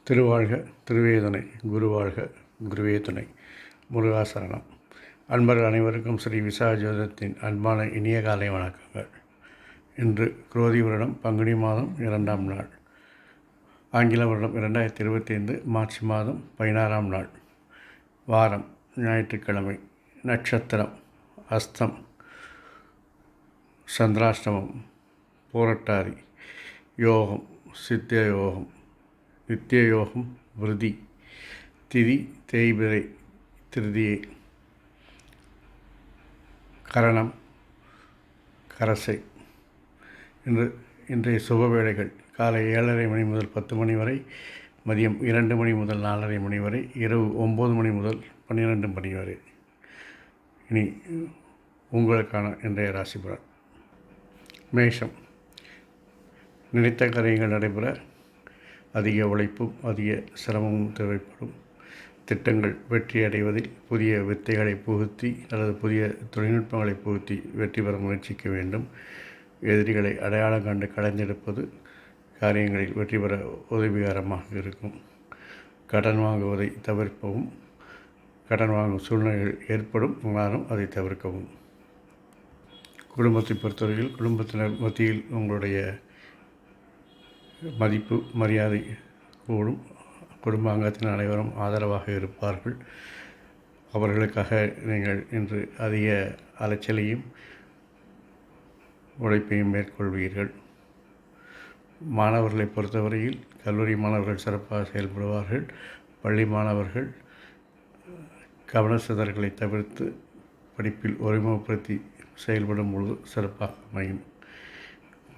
திருவாழ்க திருவேதுணை குருவாழ்க குருவே துணை முருகாசரணம். அன்பர்கள் அனைவருக்கும் ஸ்ரீ விசாஜோதத்தின் அன்பான இனிய காலை வணக்கங்கள். இன்று குரோதி வருடம் பங்குனி மாதம் 2ஆம் நாள், ஆங்கில வருடம் 2025 மார்ச் மாதம் 16ஆம் நாள், வாரம் ஞாயிற்றுக்கிழமை, நட்சத்திரம் அஸ்தம், சந்திராஷ்டமம் பூரட்டாதி, யோகம் சித்த யோகம், நித்திய யோகம் விருதி, திதி தேய்பிரை திருதியை, கரணம் கரசை. இன்றைய சுப வேளைகள் காலை 7:30 மணி முதல் 10 மணி வரை, மதியம் 2 மணி முதல் 4:30 மணி வரை, இரவு 9 மணி முதல் 12 மணி வரை. இனி உங்களுக்கான இன்றைய ராசி பலன். மேஷம். நினைத்த காரியங்கள் நடைபெற அதிக உழைப்பும் அதிக சிரமமும் தேவைப்படும். திட்டங்கள் வெற்றி அடைவதில் புதிய வித்தைகளை புகுத்தி அல்லது புதிய தொழில்நுட்பங்களை புகுத்தி வெற்றி பெற முயற்சிக்க வேண்டும். எதிரிகளை அடையாளம் கண்டு களைந்தெடுப்பது காரியங்களில் வெற்றி பெற உதவிகரமாக இருக்கும். கடன் வாங்குவதை தவிர்க்கவும். கடன் வாங்கும் சூழ்நிலைகள் ஏற்படும், ஆனாலும் அதை தவிர்க்கவும். குடும்பத்தை பொறுத்தவரையில் குடும்பத்தினர் மத்தியில் உங்களுடைய மதிப்பு மரியாதை கூடும். குடும்ப அங்கத்தின் அனைவரும் ஆதரவாக இருப்பார்கள். அவர்களுக்காக நீங்கள் இன்று அதிக அலைச்சலையும் உழைப்பையும் மேற்கொள்வீர்கள். மாணவர்களை பொறுத்தவரையில் கல்லூரி மாணவர்கள் சிறப்பாக செயல்படுவார்கள். பள்ளி மாணவர்கள் கவனச்சிதறல்களை தவிர்த்து படிப்பில் ஒருமுகப்படுத்தி செயல்படும் பொழுது சிறப்பாக அமையும்.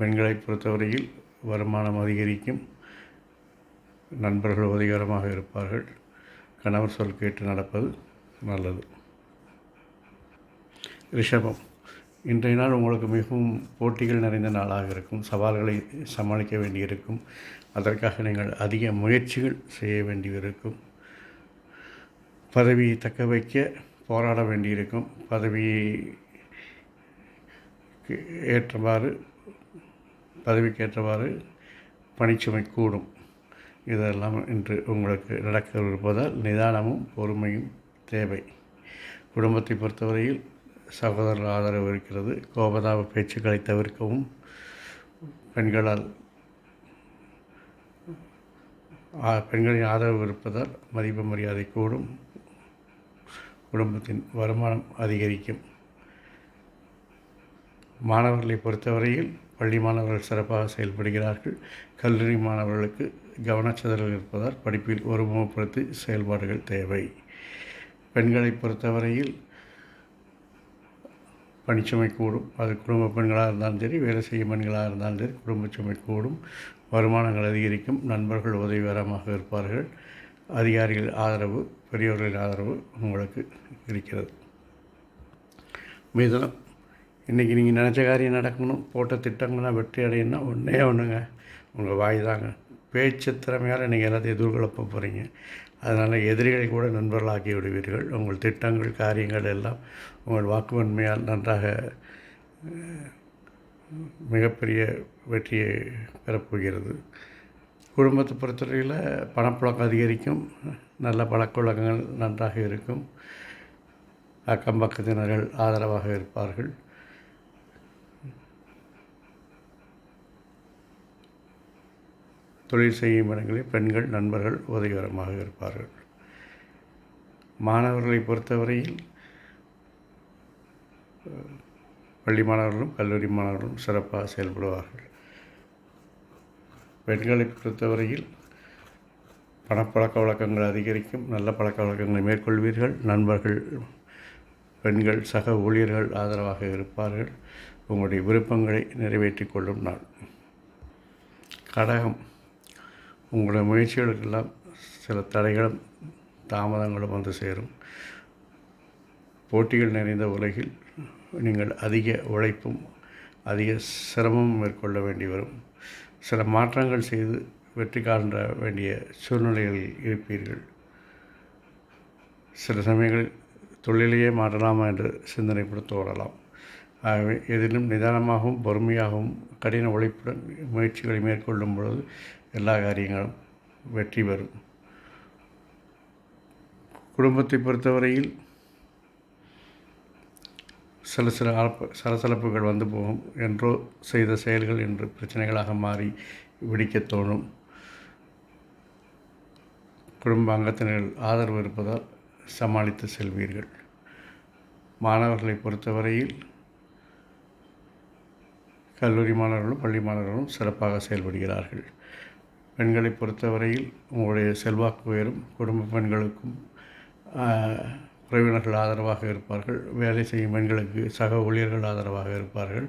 பெண்களை பொறுத்தவரையில் வருமானம் அதிகரிக்கும். நண்பர்கள் உதவிகரமாக இருப்பார்கள். கணவர் சொல் கேட்டு நடப்பது நல்லது. ரிஷபம். இன்றைய நாள் உங்களுக்கு மிகவும் போட்டிகள் நிறைந்த நாளாக இருக்கும். சவால்களை சமாளிக்க வேண்டியிருக்கும். அதற்காக நீங்கள் அதிக முயற்சிகள் செய்ய வேண்டியிருக்கும். பதவியை தக்க வைக்க போராட வேண்டியிருக்கும். பதவிக்கேற்றவாறு பணிச்சுமை கூடும். இதெல்லாம் இன்று உங்களுக்கு நடக்க இருப்பதால் நிதானமும் பொறுமையும் தேவை. குடும்பத்தை பொறுத்தவரையில் சகோதரர் ஆதரவு இருக்கிறது. கோபதாப பேச்சுக்களை தவிர்க்கவும். பெண்களின் ஆதரவு இருப்பதால் மதிப்பு மரியாதை கூடும். குடும்பத்தின் வருமானம் அதிகரிக்கும். மாணவர்களை பொறுத்தவரையில் பள்ளி மாணவர்கள் சிறப்பாக செயல்படுகிறார்கள். கல்லூரி மாணவர்களுக்கு கவனச்சிதறல் இருப்பதால் படிப்பில் ஒருமுகப்படுத்தி செயல்பாடுகள் தேவை. பெண்களை பொறுத்தவரையில் பணிச்சுமை கூடும். அது குடும்ப பெண்களாக இருந்தாலும் சரி, வேலை செய்யும் பெண்களாக இருந்தாலும் சரி, குடும்ப சுமை கூடும். வருமானங்கள் அதிகரிக்கும். நண்பர்கள் உதவிகரமாக இருப்பார்கள். அதிகாரிகள் ஆதரவு, பெரியவர்களின் ஆதரவு உங்களுக்கு இருக்கிறது. மிதுனம். இன்றைக்கி நீங்கள் நினச்ச காரியம் நடக்கணும், போட்ட திட்டங்கள்லாம் வெற்றி அடையணும்னா ஒன்றுங்க, உங்கள் வாய் தாங்க. பேச்சு திறமையால் நீங்கள் எல்லாத்தையும் எதிர்கொள்ளப்ப போகிறீங்க. அதனால் எதிரிகளை கூட நண்பர்களாக்கி விடுவீர்கள். உங்கள் திட்டங்கள் காரியங்கள் எல்லாம் உங்கள் வாக்குவன்மையால் நன்றாக மிகப்பெரிய வெற்றியை பெறப்போகிறது. குடும்பத்தை பொறுத்தவரையில் பணப்புழக்கம் அதிகரிக்கும். நல்ல பழக்க வழக்கங்கள் நன்றாக இருக்கும். அக்கம் பக்கத்தினர்கள் ஆதரவாக இருப்பார்கள். தொழில் செய்யும் இடங்களில் பெண்கள் நண்பர்கள் உதவிகரமாக இருப்பார்கள். மாணவர்களை பொறுத்தவரையில் பள்ளி மாணவர்களும் கல்லூரி மாணவர்களும் சிறப்பாக செயல்படுவார்கள். பெண்களை பொறுத்தவரையில் பணப்பழக்க வழக்கங்கள் அதிகரிக்கும். நல்ல பழக்க வழக்கங்களை மேற்கொள்வீர்கள். நண்பர்கள், பெண்கள், சக ஊழியர்கள் ஆதரவாக இருப்பார்கள். உங்களுடைய விருப்பங்களை நிறைவேற்றிக் கொள்ளும் நாள். கடகம். உங்களுடைய முயற்சிகளுக்கெல்லாம் சில தடைகளும் தாமதங்களும் வந்து சேரும். போட்டிகள் நிறைந்த உலகில் நீங்கள் அதிக உழைப்பும் அதிக சிரமமும் மேற்கொள்ள வேண்டி வரும். சில மாற்றங்கள் செய்து வெற்றி காண்ற வேண்டிய சூழ்நிலைகளில் இருப்பீர்கள். சில சமயங்களில் தொழிலையே மாற்றலாமா என்று சிந்தனைப்பட தோறலாம். ஆகவே எதிலும் நிதானமாகவும் பொறுமையாகவும் கடின உழைப்புடன் முயற்சிகளை மேற்கொள்ளும் பொழுது எல்லா காரியங்களும் வெற்றி பெறும். குடும்பத்தை பொறுத்தவரையில் சில சலசலப்புகள் வந்து போகும். என்றோ செய்த செயல்கள் என்று பிரச்சனைகளாக மாறி வெடிக்கத் தோணும். குடும்ப அங்கத்தினர்கள் ஆதரவு இருப்பதால் சமாளித்து செல்வீர்கள். மாணவர்களை பொறுத்தவரையில் கல்லூரி மாணவர்களும் பள்ளி மாணவர்களும் சிறப்பாக செயல்படுகிறார்கள். பெண்களை பொறுத்தவரையில் உங்களுடைய செல்வாக்கு உயரும். குடும்ப பெண்களுக்கும் உறவினர்கள் ஆதரவாக இருப்பார்கள். வேலை செய்யும் பெண்களுக்கு சக ஊழியர்கள் ஆதரவாக இருப்பார்கள்.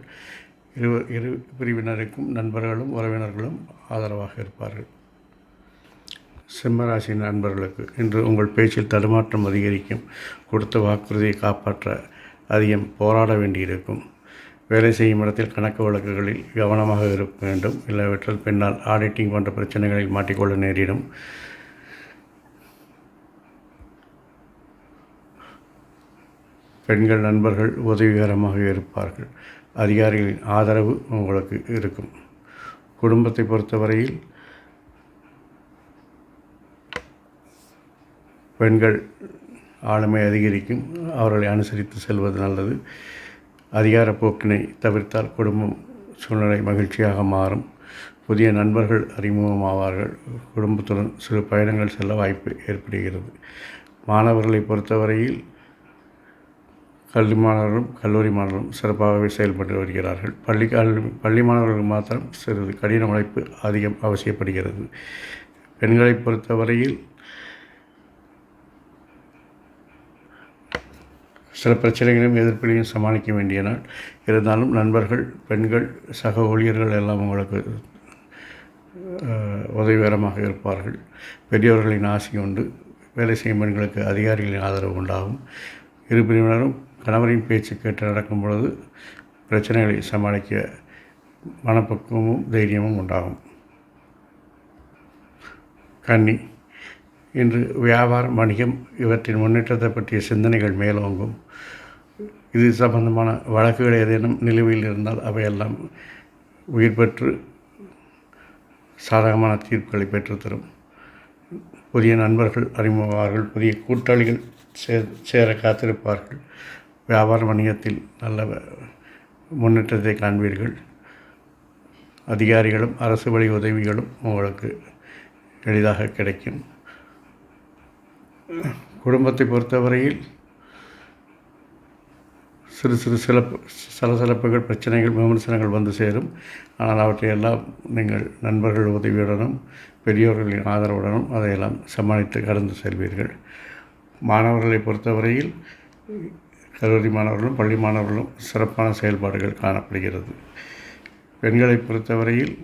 இரு பிரிவினருக்கும் நண்பர்களும் உறவினர்களும் ஆதரவாக இருப்பார்கள். சிம்மராசி நண்பர்களுக்கு இன்று உங்கள் பேச்சில் தடுமாற்றம் அதிகரிக்கும். கொடுத்த வாக்குறுதியை காப்பாற்ற அதிகம் போராட வேண்டியிருக்கும். வேலை செய்யும் இடத்தில் கணக்கு வழக்குகளில் கவனமாக இருக்க வேண்டும். இல்லாவிட்டால் பின்னால் ஆடிட்டிங் போன்ற பிரச்சனைகளில் மாட்டிக்கொள்ள நேரிடும். பெண்கள் நண்பர்கள் உதவிகரமாக இருப்பார்கள். அதிகாரிகளின் ஆதரவு உங்களுக்கு இருக்கும். குடும்பத்தை பொறுத்தவரையில் பெண்கள் ஆளுமை அதிகரிக்கும். அவர்களை அனுசரித்து செல்வது நல்லது. அதிகார போக்கினை தவிர்த்தால் குடும்பம் சூழ்நிலை மகிழ்ச்சியாக மாறும். புதிய நண்பர்கள் அறிமுகமாவார்கள். குடும்பத்துடன் சிறு பயணங்கள் செல்ல வாய்ப்பு ஏற்படுகிறது. மாணவர்களை பொறுத்தவரையில் கல்லூரி மாணவர்களும் சிறப்பாகவே செயல்பட்டு வருகிறார்கள். பள்ளி மாணவர்களுக்கு மாத்திரம் சிறிது கடின உழைப்பு அதிகம் அவசியப்படுகிறது. பெண்களை பொறுத்தவரையில் சில பிரச்சனைகளையும் எதிர்ப்புகளையும் சமாளிக்க வேண்டிய நாள். இருந்தாலும் நண்பர்கள், பெண்கள், சக ஊழியர்கள் எல்லாம் உங்களுக்கு உதவிகரமாக இருப்பார்கள். பெரியவர்களின் ஆசை உண்டு. வேலை செய்யும் பெண்களுக்கு அதிகாரிகளின் ஆதரவு உண்டாகும். இரு பிரிவினரும் கணவரின் பேச்சு கேட்டு நடக்கும் பொழுது பிரச்சனைகளை சமாளிக்க மனப்பக்குவமும் தைரியமும் உண்டாகும். கன்னி, இன்று வியாபாரம், வணிகம் இவற்றின் முன்னேற்றத்தை பற்றிய சிந்தனைகள் மேலோங்கும். இது சம்பந்தமான வழக்குகள் ஏதேனும் நிலுவையில் இருந்தால் அவையெல்லாம் உயிர் பெற்று சாதகமான தீர்ப்புகளை பெற்றுத்தரும். புதிய நண்பர்கள் அறிமுகமாவார்கள். புதிய கூட்டாளிகள் சேர காத்திருப்பார்கள். வியாபார வணிகத்தில் நல்ல முன்னேற்றத்தை காண்பீர்கள். அதிகாரிகளும் அரசு வழி உதவிகளும் உங்களுக்கு எளிதாக கிடைக்கும். குடும்பத்தை பொறுத்தவரையில் சிறு சலசலப்புகள், பிரச்சனைகள், விமர்சனங்கள் வந்து சேரும். ஆனால் அவற்றையெல்லாம் நீங்கள் நண்பர்கள் உதவியுடனும் பெரியோர்களின் ஆதரவுடனும் அதையெல்லாம் சமாளித்து கடந்து செல்வீர்கள். மாணவர்களை பொறுத்தவரையில் கல்லூரி மாணவர்களும் பள்ளி மாணவர்களும் சிறப்பான செயல்பாடுகள் காணப்படுகிறது. பெண்களை பொறுத்தவரையில்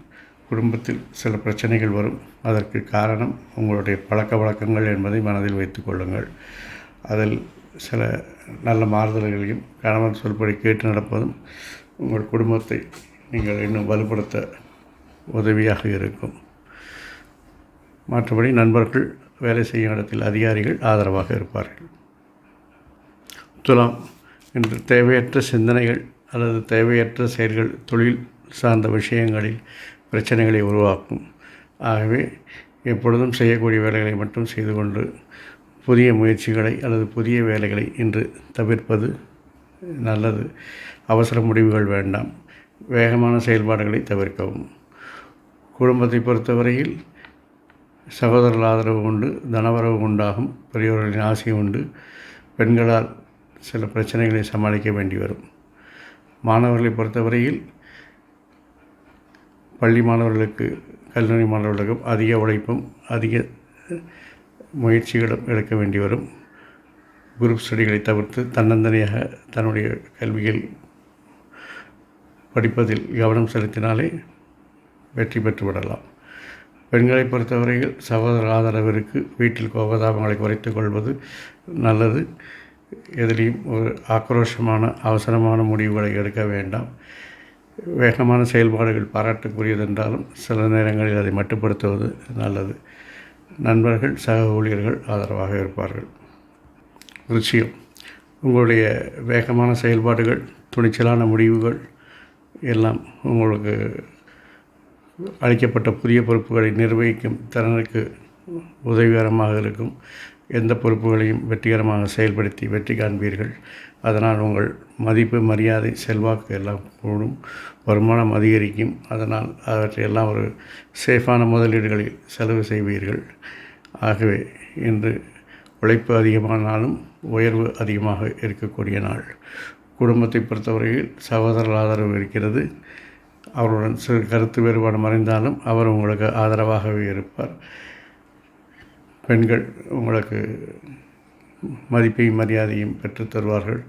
குடும்பத்தில் சில பிரச்சனைகள் வரும். அதற்கு காரணம் உங்களுடைய பழக்க வழக்கங்கள் என்பதை மனதில் வைத்துக் கொள்ளுங்கள். அதில் சில நல்ல மாறுதல்களையும் கணவன் சொல்படி கேட்டு நடப்பதும் உங்கள் குடும்பத்தை நீங்கள் இன்னும் வலுப்படுத்த உதவியாக இருக்கும். மற்றபடி நண்பர்கள், வேலை செய்யும் இடத்தில் அதிகாரிகள் ஆதரவாக இருப்பார்கள். துலாம், இன்று தேவையற்ற சிந்தனைகள் அல்லது தேவையற்ற செயல்கள் தொழில் சார்ந்த விஷயங்களில் பிரச்சனைகளை உருவாக்கும். ஆகவே எப்பொழுதும் செய்யக்கூடிய வேலைகளை மட்டும் செய்து கொண்டு புதிய முயற்சிகளை அல்லது புதிய வேலைகளை இன்று தவிர்ப்பது நல்லது. அவசர முடிவுகள் வேண்டாம். வேகமான செயல்பாடுகளை தவிர்க்கவும். குடும்பத்தை பொறுத்தவரையில் சகோதரர்கள் ஆதரவு உண்டு. தனவரவு உண்டாகும். பெரியவர்களின் ஆசை உண்டு. பெண்களால் சில பிரச்சனைகளை சமாளிக்க வேண்டி வரும். மாணவர்களை பொறுத்தவரையில் பள்ளி மாணவர்களுக்கு கல்லூரி மாணவர்களுக்கும் அதிக உழைப்பும் அதிக முயற்சிகளும் எடுக்க வேண்டி வரும். குரூப் ஸ்டடிகளை தவிர்த்து தன்னந்தனியாக தன்னுடைய கல்வியில் படிப்பதில் கவனம் செலுத்தினாலே வெற்றி பெற்றுவிடலாம். பெண்களை பொறுத்தவரையில் சகோதர ஆதரவிற்கு வீட்டில் கோபதாபங்களை குறைத்து கொள்வது நல்லது. எதிலையும் ஒரு ஆக்ரோஷமான அவசரமான முடிவுகளை எடுக்க வேண்டாம். வேகமான செயல்பாடுகள் பாராட்டுக்குரியதென்றாலும் சில நேரங்களில் அதை மட்டுப்படுத்துவது நல்லது. நண்பர்கள், சக ஊழியர்கள் ஆதரவாக இருப்பார்கள். விருச்சிகம், உங்களுடைய வேகமான செயல்பாடுகள், துணிச்சலான முடிவுகள் எல்லாம் உங்களுக்கு அளிக்கப்பட்ட புதிய பொறுப்புகளை நிர்வகிக்கும் திறனுக்கு உதவிகரமாக இருக்கும். எந்த பொறுப்புகளையும் வெற்றிகரமாக செயல்படுத்தி வெற்றி காண்பீர்கள். அதனால் உங்கள் மதிப்பு, மரியாதை, செல்வாக்கு எல்லாம் கூடும். வருமானம் அதிகரிக்கும். அதனால் அவற்றையெல்லாம் ஒரு சேஃபான முதலீடுகளில் செலவு செய்வீர்கள். ஆகவே இன்று உழைப்பு அதிகமானாலும் உயர்வு அதிகமாக இருக்கக்கூடிய நாள். குடும்பத்தை பொறுத்தவரையில் சகோதரர் ஆதரவு இருக்கிறது. அவருடன் சிறு கருத்து வேறுபாடு மறைந்தாலும் அவர் உங்களுக்கு ஆதரவாகவே இருப்பார். பெண்கள் உங்களுக்கு மதிப்பையும் மரியாதையும் பெற்றுத் தருவார்கள்.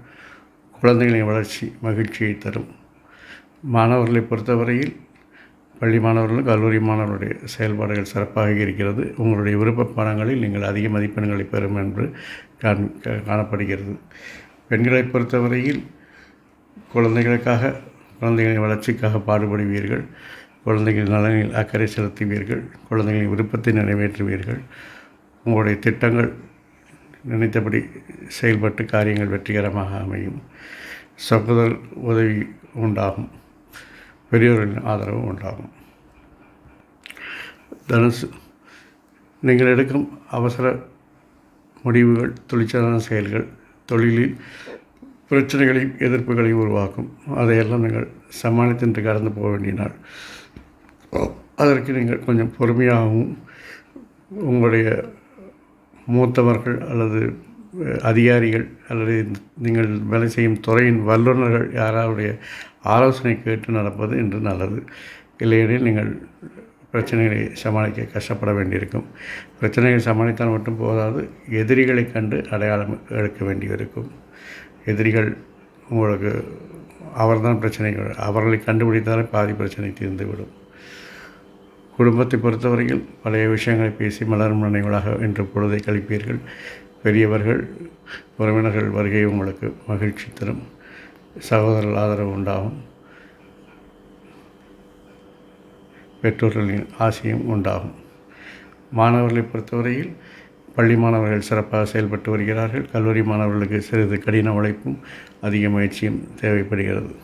குழந்தைகளின் வளர்ச்சி மகிழ்ச்சியை தரும். மாணவர்களை பொறுத்தவரையில் பள்ளி மாணவர்களும் கல்லூரி மாணவர்களுடைய செயல்பாடுகள் சிறப்பாக இருக்கிறது. உங்களுடைய விருப்ப பாடங்களில் நீங்கள் அதிக மதிப்பெண்களை பெறும் என்று காணப்படுகிறது. பெண்களை பொறுத்தவரையில் குழந்தைகளின் வளர்ச்சிக்காக பாடுபடுவீர்கள். குழந்தைகளின் நலனில் அக்கறை செலுத்துவீர்கள். குழந்தைகளின் விருப்பத்தை நிறைவேற்றுவீர்கள். உங்களுடைய திட்டங்கள் நினைத்தபடி செயல்பட்டு காரியங்கள் வெற்றிகரமாக அமையும். சகோதர உதவி உண்டாகும். பெரியோர்களின் ஆதரவு உண்டாகும். தனுசு, நீங்கள் எடுக்கும் அவசர முடிவுகள், துணிச்சலான செயல்கள் தொழிலில் பிரச்சனைகளையும் எதிர்ப்புகளையும் உருவாக்கும். அதையெல்லாம் நீங்கள் சமாளித்து கடந்து போக வேண்டிய நாள். அதற்கு நீங்கள் கொஞ்சம் பொறுமையாகவும் உங்களுடைய மூத்தவர்கள் அல்லது அதிகாரிகள் அல்லது நீங்கள் வேலை செய்யும் துறையின் வல்லுநர்கள் யாராவுடைய ஆலோசனை கேட்டு நடப்பது என்று நல்லது. இல்லையெனில் நீங்கள் பிரச்சனைகளை சமாளிக்க கஷ்டப்பட வேண்டியிருக்கும். பிரச்சனைகளை சமாளித்தால் மட்டும் போதாது, எதிரிகளை கண்டு அடையாளம் எடுக்க வேண்டியிருக்கும். எதிரிகள் உங்களுக்கு அவர்தான் பிரச்சனைகள், அவர்களை கண்டுபிடித்தாலே பாதி பிரச்சனை தீர்ந்துவிடும். குடும்பத்தை பொறுத்தவரையில் பழைய விஷயங்களை பேசி மலரும் நினைவுகளாக இன்று பொழுதை கழிப்பீர்கள். பெரியவர்கள், உறவினர்கள் வருகை உங்களுக்கு மகிழ்ச்சி தரும். சகோதரர்கள் ஆதரவு உண்டாகும். பெற்றோர்களின் ஆசையும் உண்டாகும். மாணவர்களை பொறுத்தவரையில் பள்ளி மாணவர்கள் சிறப்பாக செயல்பட்டு வருகிறார்கள். கல்லூரி மாணவர்களுக்கு சிறிது கடின உழைப்பும் அதிக முயற்சியும் தேவைப்படுகிறது.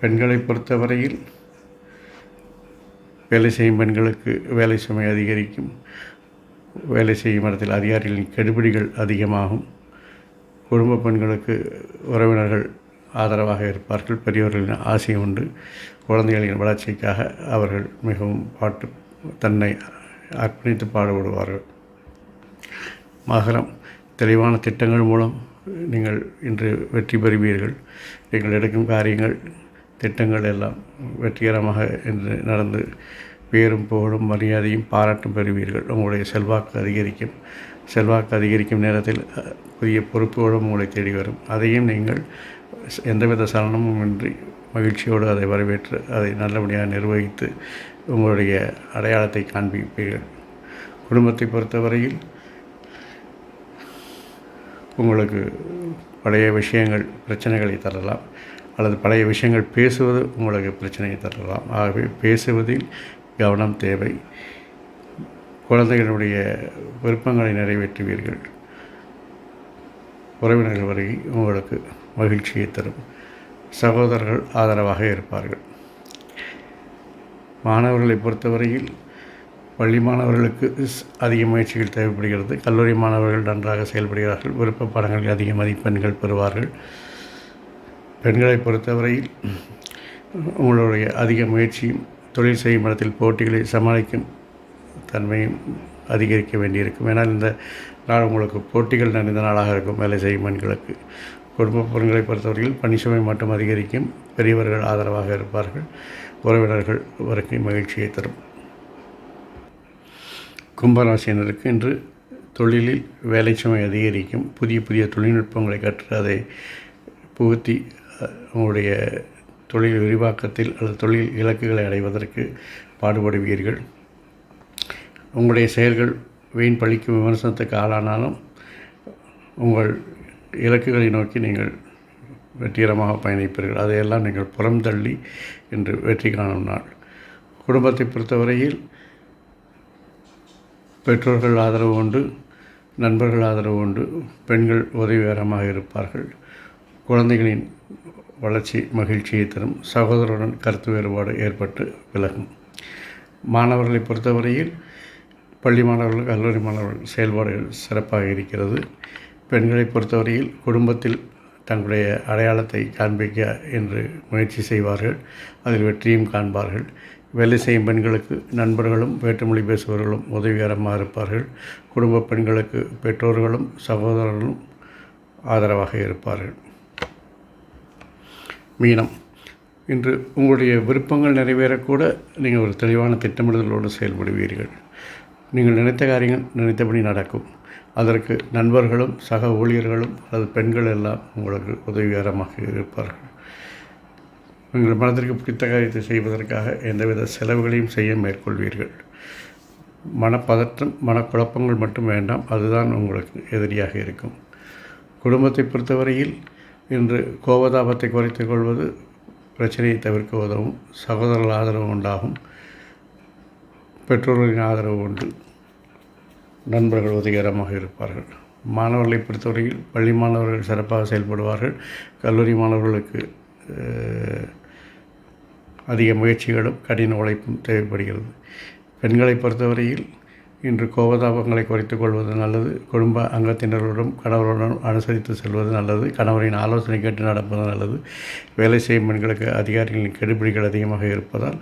பெண்களை பொறுத்தவரையில் வேலை செய்யும் பெண்களுக்கு வேலை சுமை அதிகரிக்கும். வேலை செய்யும் இடத்தில் அதிகாரிகளின் கெடுபிடிகள் அதிகமாகும். குடும்ப பெண்களுக்கு உறவினர்கள் ஆதரவாக இருப்பார்கள். பெரியவர்களின் ஆசை உண்டு. குழந்தைகளின் வளர்ச்சிக்காக அவர்கள் மிகவும் தன்னை அர்ப்பணித்து பாடுபடுவார்கள். மகரம், தெளிவான திட்டங்கள் மூலம் நீங்கள் இன்று வெற்றி பெறுவீர்கள். நீங்கள் எடுக்கும் காரியங்கள், திட்டங்கள் எல்லாம் வெற்றிகரமாக இன்று நடந்து பேரும் புகழும் மரியாதையும் பாராட்டும் பெறுவீர்கள். உங்களுடைய செல்வாக்கு அதிகரிக்கும். செல்வாக்கு அதிகரிக்கும் நேரத்தில் புதிய பொறுப்புகளும் உங்களை தேடி வரும். அதையும் நீங்கள் எந்தவித சலனமும் இன்றி மகிழ்ச்சியோடு அதை வரவேற்று அதை நல்லபடியாக நிர்வகித்து உங்களுடைய அடையாளத்தை காண்பிப்பீர்கள். குடும்பத்தை பொறுத்தவரையில் உங்களுக்கு பழைய விஷயங்கள் பிரச்சனைகளை தரலாம், அல்லது பழைய விஷயங்கள் பேசுவது உங்களுக்கு பிரச்சனையை தரலாம். ஆகவே பேசுவதில் கவனம் தேவை. குழந்தைகளுடைய விருப்பங்களை நிறைவேற்றுவீர்கள். உறவினர்கள் வருகை உங்களுக்கு மகிழ்ச்சியை தரும். சகோதரர்கள் ஆதரவாக இருப்பார்கள். மாணவர்களை பொறுத்தவரையில் பள்ளி மாணவர்களுக்கு அதிக முயற்சிகள் தேவைப்படுகிறது. கல்லூரி மாணவர்கள் நன்றாக செயல்படுகிறார்கள். விருப்ப பாடங்களில் அதிக மதிப்பெண்கள் பெறுவார்கள். பெண்களை பொறுத்தவரையில் உங்களுடைய அதிக முயற்சியும் தொழில் செய்யும் இடத்தில் போட்டிகளை சமாளிக்கும் தன்மையும் அதிகரிக்க வேண்டியிருக்கும். ஏன்னால் இந்த நாள் உங்களுக்கு போட்டிகள் நிறைந்த நாளாக இருக்கும். வேலை செய்யும் பெண்களுக்கு. குடும்ப பெண்களை பொறுத்தவரையில் பணி சுமை மட்டும் அதிகரிக்கும். பெரியவர்கள் ஆதரவாக இருப்பார்கள். உறவினர்கள் வருகை மகிழ்ச்சியை தரும். கும்பராசினருக்கு இன்று தொழிலில் வேலை சுமை அதிகரிக்கும். புதிய புதிய தொழில்நுட்பங்களை கற்று அதை புகுத்தி உங்களுடைய தொழில் விரிவாக்கத்தில் அல்லது தொழில் இலக்குகளை அடைவதற்கு பாடுபடுவீர்கள். உங்களுடைய செயல்கள் வீண் பழிக்கும் விமர்சனத்துக்கு ஆளானாலும் உங்கள் இலக்குகளை நோக்கி நீங்கள் வெற்றிகரமாக பயணிப்பீர்கள். அதையெல்லாம் நீங்கள் புறம் தள்ளி இன்று வெற்றி காணும் நாள். குடும்பத்தை பொறுத்தவரையில் பெற்றோர்கள் ஆதரவு உண்டு, நண்பர்கள் ஆதரவு உண்டு. பெண்கள் உதவிகரமாக இருப்பார்கள். குழந்தைகளின் வளர்ச்சி மகிழ்ச்சியை தரும். சகோதரருடன் கருத்து வேறுபாடு ஏற்பட்டு விலகும். மாணவர்களை பொறுத்தவரையில் பள்ளி மாணவர்கள், கல்லூரி மாணவர்கள் செயல்பாடுகள் சிறப்பாக இருக்கிறது. பெண்களை பொறுத்தவரையில் குடும்பத்தில் தங்களுடைய அடையாளத்தை காண்பிக்க என்று முயற்சி செய்வார்கள். அதில் வெற்றியும் காண்பார்கள். வேலை செய்யும் பெண்களுக்கு நண்பர்களும் வேற்றுமொழி பேசுபவர்களும் உதவிகரமாக இருப்பார்கள். குடும்ப பெண்களுக்கு பெற்றோர்களும் சகோதரர்களும் ஆதரவாக இருப்பார்கள். மீனம், இன்று உங்களுடைய விருப்பங்கள் நிறைவேறக்கூட நீங்கள் ஒரு தெளிவான திட்டமிடுதலோடு செயல்படுவீர்கள். நீங்கள் நினைத்த காரியங்கள் நினைத்தபடி நடக்கும். அதற்கு நண்பர்களும் சக ஊழியர்களும் அல்லது பெண்கள் எல்லாம் உங்களுக்கு உதவிகரமாக இருப்பார்கள். உங்கள் மனதிற்கு பிடித்த காரியத்தை செய்வதற்காக எந்தவித செலவுகளையும் செய்ய மேற்கொள்வீர்கள். மனப்பதற்றம், மனக்குழப்பங்கள் மட்டும் வேண்டாம். அதுதான் உங்களுக்கு எதிரியாக இருக்கும். குடும்பத்தை பொறுத்தவரையில் இன்று கோபதாபத்தை குறைத்துக் கொள்வது பிரச்சனையை தவிர்க்க உதவும். சகோதரர்கள் ஆதரவு உண்டாகும். பெற்றோர்களின் ஆதரவு உண்டு. நண்பர்கள் உதவிகரமாக இருப்பார்கள். மாணவர்களை பொறுத்தவரையில் பள்ளி மாணவர்கள் சிறப்பாக செயல்படுவார்கள். கல்லூரி மாணவர்களுக்கு அதிக முயற்சிகளும் கடின உழைப்பும் தேவைப்படுகிறது. பெண்களை பொறுத்தவரையில் இன்று கோபதாபங்களை குறைத்துக் கொள்வது நல்லது. குடும்ப அங்கத்தினர்களுடன் கணவருடன் அனுசரித்து செல்வது நல்லது. கணவரின் ஆலோசனை கேட்டு நடப்பது நல்லது. வேலை செய்யும் பெண்களுக்கு அதிகாரிகளின் கெடுபிடிகள் அதிகமாக இருப்பதால்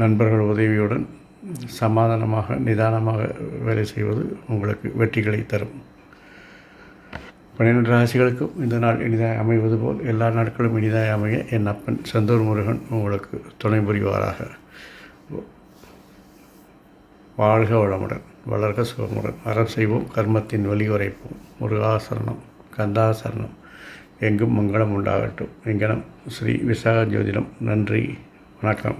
நண்பர்கள் உதவியுடன் சமாதானமாக நிதானமாக வேலை செய்வது உங்களுக்கு வெற்றிகளை தரும். 12 ராசிகளுக்கும் இந்த நாள் இனிதாக அமைவது போல் எல்லா நாட்களும் இனிதாக அமைய என் அப்பன் செந்தூர் முருகன் உங்களுக்கு துணை புரிவாராக. வாழ்க வளமுடன், வளர்க சுகமுடன். அறம் செய்வோம், கர்மத்தின் வழி உரைப்போம். முருகாசரணம், கந்தாசரணம். எங்கும் மங்களம் உண்டாகட்டும். எங்கனம் ஸ்ரீ விசாக ஜோதிடம். நன்றி, வணக்கம்.